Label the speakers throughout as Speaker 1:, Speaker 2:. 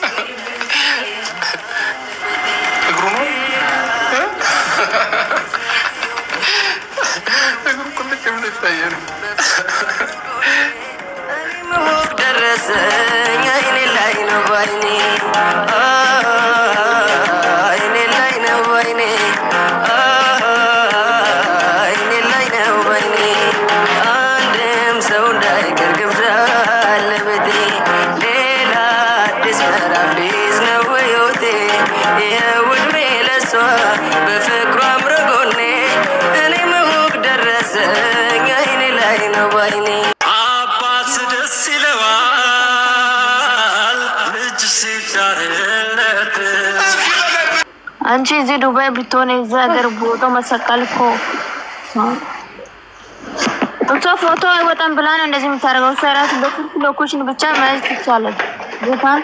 Speaker 1: ነው እግሩ ነው እግሩ ቁልጭ ብሎ ይታያል
Speaker 2: ደረሰኝ አይኔ ላይ ነው ባይኔ አይኔ ላይ ነው ባይኔ አይኔ ላይ ነው ባይኔ አንድም ሰው እንዳይቀር ግብዣ ለቤቴ ሌላ አዲስ ምዕራፍ ሊይዝ ነው ሕይወቴ ይኸው ዕድሜ ለሷ በፍቅሯ አምሮ ጎኔ እኔም እውቅ ደረሰኝ አይኔ ላይ ነው ባይኔ
Speaker 3: አንቺ እዚህ ዱባይ ብትሆን እዛ ሀገር ፎቶ መሰቀል እኮ እሷ ፎቶ አይወጣም ብላ ነው እንደዚህ የምታደርገው። ሰራት በስልክ ሎኬሽን ብቻ ማየት ይቻላል። ጌታን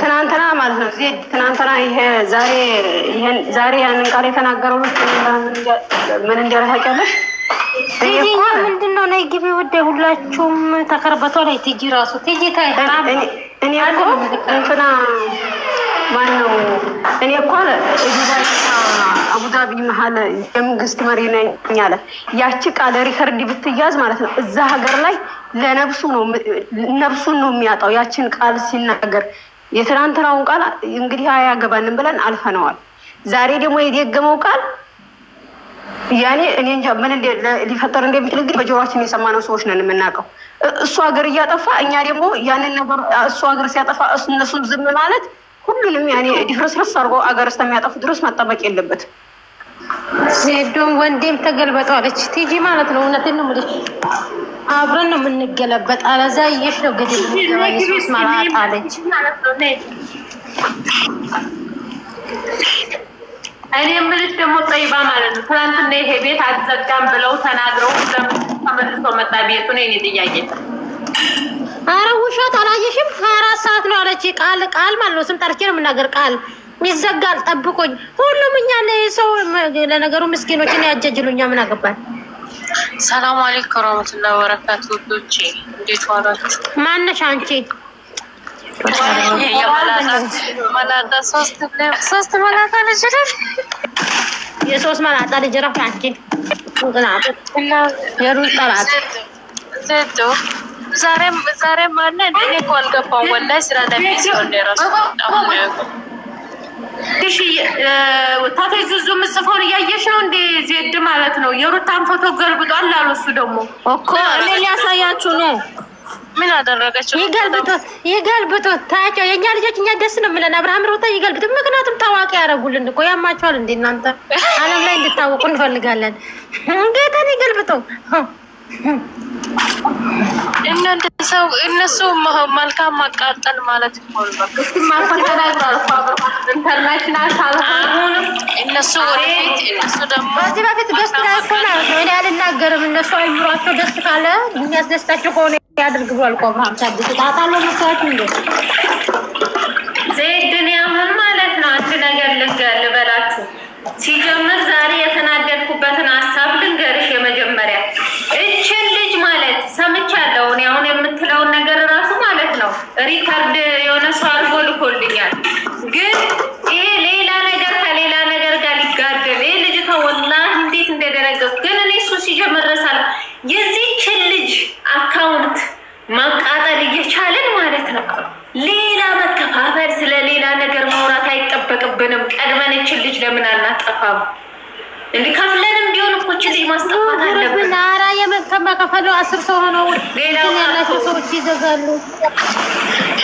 Speaker 4: ትናንትና ማለት ነው ትናንትና ይሄ ዛሬ ያንን ቃል የተናገረው ምን እንደረሃቀለሽ
Speaker 3: ምንድነው? ነይ ግቢ ወደ ሁላችሁም ተከርበቷ ላይ ትጂ ራሱ ትጂ ታይራ
Speaker 4: እኔ እኮ እንትና ማነው እኔ እኮ ዱባይ አቡዳቢ መሀል የመንግስት መሪ ነኝ አለ። ያቺ ቃል ሪከርድ ብትያዝ ማለት ነው እዛ ሀገር ላይ ነብሱን ነው የሚያጣው። ያቺን ቃል ሲናገር የትናንትናውን ቃል እንግዲህ አያገባንም ብለን አልፈነዋል። ዛሬ ደግሞ የደገመው ቃል ያኔ እኔ እንጃ ምን ሊፈጠር እንደሚችል እንግዲህ በጆሮአችን የሰማነው ሰዎች ነን የምናውቀው። እሱ ሀገር እያጠፋ እኛ ደግሞ ያንን ነገር እሱ ሀገር ሲያጠፋ እነሱን ዝም ማለት ሁሉንም ያኔ ዲፍረስረስ አድርጎ አገር እስከሚያጠፉ ድረስ መጠበቅ የለበትም።
Speaker 3: ዜዶም ወንዴም ተገልበጣለች ቲጂ ማለት ነው። እውነቴን ነው የምልሽ አብረን ነው የምንገለበጥ። አለዛ ይሽ ነው ገደል ኢየሱስ ማለት አለች ማለት ነው።
Speaker 5: እኔ የምልሽ ደግሞ ጠይባ ማለት ነው ትናንትና ይሄ ቤት አትዘጋም ብለው ተናግረው ተመልሶ መጣ ቤቱ ነው የኔ ጥያቄ።
Speaker 3: አረ ውሸት አላየሽም? 24 ሰዓት ነው አለች። ቃል ማለት ነው ስም ጠርቼ ነው የምናገር። ቃል ይዘጋል ጠብቆኝ ሁሉም እኛ ለሰው ለነገሩ ምስኪኖችን ያጀጅሉኛ ምን አገባን።
Speaker 6: ሰላም አለይኩም ወራህመቱላሂ ወበረካቱ። ዶቼ እንዴት ዋላችሁ?
Speaker 3: ማነሽ አንቺ?
Speaker 6: መላጣ ሶስት መላጣ ልጅ ነሽ?
Speaker 3: የሶስት መላጣ ልጅ ነው አንቺ? እና የሩዝ ጠላት
Speaker 6: ዘዶ ዛሬም ማን እኔ እኮ አልገባም ወላሂ ስራ ለሚስ ነው እንደራሱ
Speaker 5: እሺ ታታይ ዙዙ ምጽፈውን እያየሽ ነው እንዴ? ዜድ ማለት ነው የሩታን ፎቶ ገልብጧል አሉ። እሱ ደግሞ
Speaker 3: እኮ እኔ ሊያሳያችሁ ነው።
Speaker 6: ምን አደረገችው?
Speaker 3: ይገልብጡት ታያቸው። የኛ ልጆች እኛ ደስ ነው ምለን አብርሃም ሩታ ይገልብጡት። ምክንያቱም ታዋቂ ያደርጉልን እኮ ያማቸዋል እንዴ እናንተ ዓለም ላይ እንድታወቁ እንፈልጋለን። እንዴት ይገልብጡ
Speaker 6: እናንተ ሰው እነሱ መልካም ማቃጠል ማለት ነው።
Speaker 5: ማፈተናል ኢንተርናሽናል ሳልሆን
Speaker 6: እነሱ ወደፊት እነሱ ደግሞ
Speaker 3: በዚህ በፊት ደስ ካለ እኔ አልናገርም። እነሱ አይምሯቸው ደስ ካለ የሚያስደስታቸው ከሆነ ያድርግ ብሏል እኮ አብርሃም ታድስ ታታለው መስዋዕት እንዴ
Speaker 5: ዜድን ያምን ማለት ነው። አንቺ ነገር ልበላችሁ ሲጀምር ዛሬ የተናደድኩበትን ሐሳብ ልንገርሽ። የመጀመሪያ እቺን ልጅ ማለት ሰምቻለሁ እኔ አሁን የምትለውን ነገር ራሱ ማለት ነው ሪካርድ የሆነ ሰው አድርጎ ልኮልኛል። ግን ይሄ ሌላ ነገር ከሌላ ነገር ጋር ሊጋደል ይሄ ልጅቷ ወላሂ እንዴት እንደደረገው ግን እኔ እሱ ሲጀምር ረሳል የዚህችን ልጅ አካውንት ማቃጠል እየቻለን ማለት ነው ሌላ መከፋፈል ስለሌላ ነገር ማውራት አይጠበቅብንም። ቀድመን እቺን ልጅ ለምን አናጠፋም? እንዴ ከፍለንም ቢሆን እኮ እቺ ልጅ ማስጠፋት አለብን።
Speaker 3: አራ የመከፋፈሉ 10 ሰው ሆነው ሌላው ያላችሁ ሰዎች ይዘጋሉ።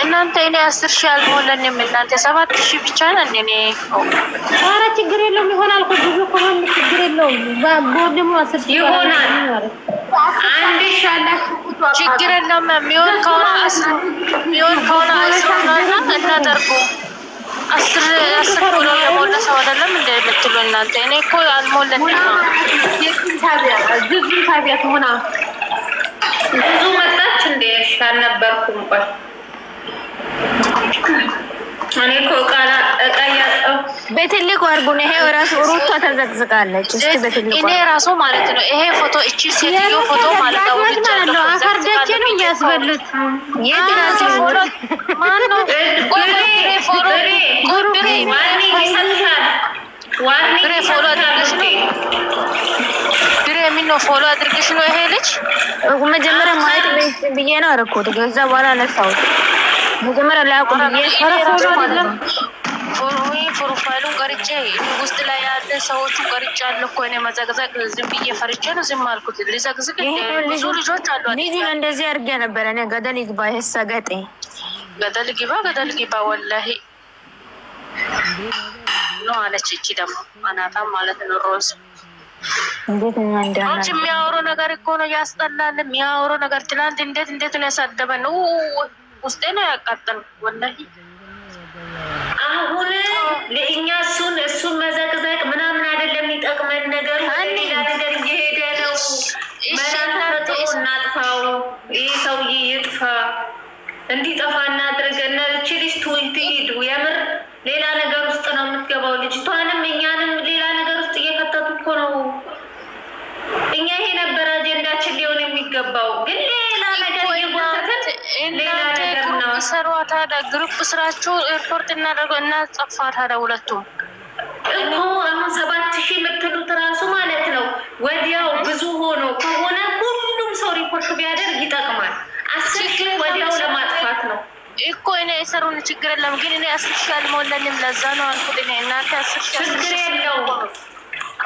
Speaker 6: እናንተ እኔ 10,000 አልሞላንም እናንተ 7,000 ብቻ ነን። እኔ
Speaker 3: አራ ችግር የለውም ይሆናል እኮ ብዙ ከሆነ ችግር የለውም። ባቦድሙ 10,000
Speaker 5: ይሆናል። አንድ ሻላችሁ
Speaker 6: ችግር የለውም። ሚሆን ከሆነ 10 ነው እናደርጉ 10 ኪሎ የሞላ ሰው አይደለም እንደ የምትሉ እናንተ። እኔ እኮ አልሞላንም ነው
Speaker 5: የኪን ታቢያት ሆና ብዙ መጣች እንደ አልነበርኩም። ቆይ እኔ እኮ
Speaker 3: በትልቁ አርጉን። ይሄ ራሱ ሩቷ ተዘቅዝቃለች። እስቲ በትልቁ
Speaker 6: እኔ ራሱ ማለት ነው ይሄ ፎቶ እቺ ሴትዮ ፎቶ ማለት ነው
Speaker 3: አፈርደች ነው ያስበሉት
Speaker 6: የት ፎሎ ማን ነው ቆይ ፎሎ
Speaker 5: ጉሩፕ ዋኒ ይሰጥሻል ዋኒ
Speaker 6: ፎሎ አድርገሽ ነው ድሬ ምን ነው ፎሎ አድርገሽ ነው ይሄ ልጅ
Speaker 4: መጀመሪያ ማየት ብዬ ነው አረኩት ከዛ በኋላ ነሳው መጀመሪያ ላይ አቆም ፎሎ አይደለም
Speaker 6: ፕሮፋይሉን ቀርጬ ውስጥ ላይ ያለ ሰዎቹ ቀርጬ አለ እኮ እኔ መዘግዘግ ዝም ብዬ ፈርቼ ነው ዝም አልኩት ልዘግዝግ ብዙ ልጆች አሉ
Speaker 4: ልጁን እንደዚህ አድርጌ ነበር እኔ ገደል ይግባ ይሰገጤ
Speaker 6: ገደል ይግባ ወላሂ ነው አለች እቺ ደግሞ አናታም ማለት ነው ሮዝ
Speaker 4: እንዴት ነው
Speaker 6: አንቺ የሚያወራው ነገር እኮ ነው ያስጠላል የሚያወራው ነገር ትላንት እንዴት ነው ያሳደበን ውስጤ ነው ያቃጠል ወላሂ
Speaker 5: አሁን ለእኛ እሱን መዘቅዘቅ ምናምን አይደለም የሚጠቅመን ነገር ሌላ ነገር እየሄደ ነው መራታ እናጥፋው ይህ ሰውዬ ይጥፋ እንዲጠፋ እናድርገና እቺ ልጅ ትሄዱ የምር ሌላ ነገር ውስጥ ነው የምትገባው ልጅቷንም እኛንም ሌላ ነገር ውስጥ እየከተቱ እኮ ነው እኛ ይሄ ነበር አጀንዳችን ሊሆን የሚገባው ግን ሌላ ነገር እየጎተተን ሌላ ነገር ነው
Speaker 6: ሰሯታ ግሩፕ ስራችሁ ሪፖርት እናደርገው እና ጸፋታ ሁለቱም
Speaker 5: እኮ አሁን 7000 የምትሉት ራሱ ማለት ነው ወዲያው ብዙ ሆኖ ከሆነ ሁሉም ሰው ሪፖርት ቢያደርግ ይጠቅማል 10,000 ወዲያው ለማጥፋት ነው
Speaker 6: እኮ እኔ የሰሩን ችግር የለም ግን እኔ 10,000 አልሞላንም ለዛ ነው አልኩት እኔ እናንተ 10,000
Speaker 5: ችግር የለውም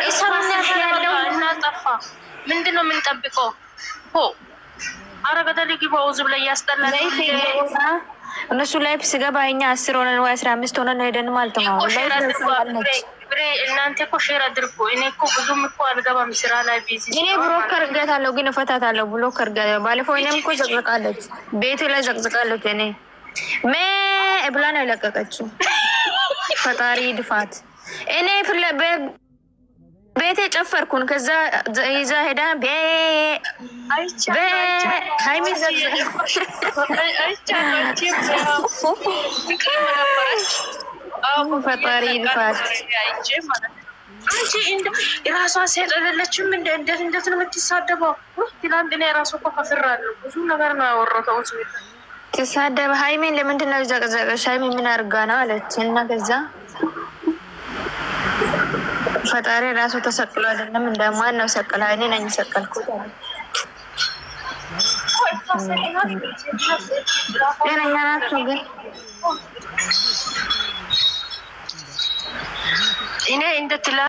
Speaker 6: የሰሩን ያለው እና ጠፋ ምንድነው የምንጠብቀው አረ ገደል ይግባው ዝም ላይ ያስጠላል
Speaker 4: እነሱ ላይ ሲገባ እኛ 10 ሆነን ወይ 15 ሆነን ሄደን ማለት ነው
Speaker 6: እናንተ እኮ ሼር አድርጉ እኔ እኮ ብዙም እኮ አልገባም ስራ ላይ ቢዚ
Speaker 4: እኔ ብሎክ አድርጋታለሁ ግን እፈታታለሁ ብሎክ አድርጋታለሁ ባለፈው እኔም እኮ ዘቅዝቃለች ቤቱ ላይ ዘቅዝቃለች እኔ ብላ ነው የለቀቀችው ፈጣሪ ድፋት እኔ ቤቴ ጨፈርኩን ከዛ ይዛ ሄዳ ሃይሚ ፈጣሪ ድፋት
Speaker 6: አንቺ የራሷ ሴት አይደለችም እንዴት ነው የምትሳደበው ትላንት እኔ ራሱ እኮ ከፍራለሁ ብዙ ነገር ነው ያወራው
Speaker 4: ተሳደበ ሃይሚን ለምንድን ነው ዘቀዘቀሽ ሃይሚ ምን አድርጋ ነው አለች እና ከዛ ፈጣሪ ራሱ ተሰቅሎ አይደለም እንደማን ነው ሰቀላ እኔ ነኝ ሰቀልኩት እኔ ናቸው ግን
Speaker 6: እኔ እንደ